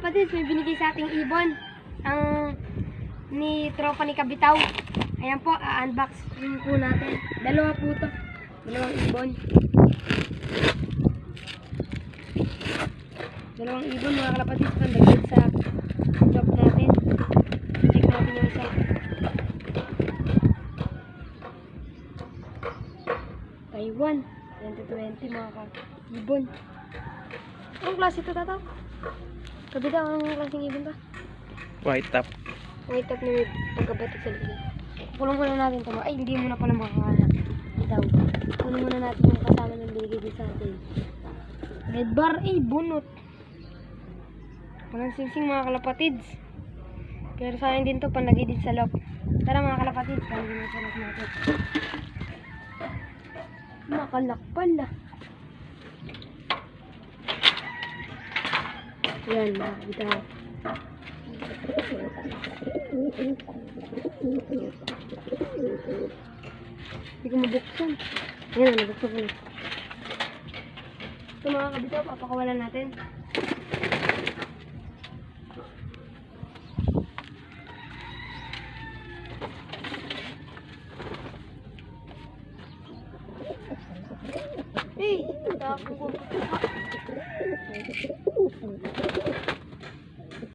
kalapatids, may binigay sa ating ibon. Ang ni tropa ni Kabitaw. Ayan po, unbox po natin. Dalawa po to. Dalawang ibon. Dalawang ibon mga kalapatids, pandagdag sa job natin. Check natin yung isa. Taiwan. 2020 mga ka-ibon. Anong klase ito, Tataw? Kabitaw, anong klaseng ibon to? White top. White top na may pagkabatik sa likod. Kulong muna natin ito. Ay, hindi muna pala makakahanap. Bitaw. Kulong muna natin yung kasama ng binigay din sa atin. Red bar, bunot. Walang singsing mga kalapatids. Pero sa akin din to, panlagay din sa lock. Tara mga kalapatids, panlagay din sa lock natin. Makalak pala. Yan, mga bitaw. Hindi ko mabuksan. Ayan, nabuksan ko na. Ito mga kabitaw, papakawalan natin. Hey! Tapo ko.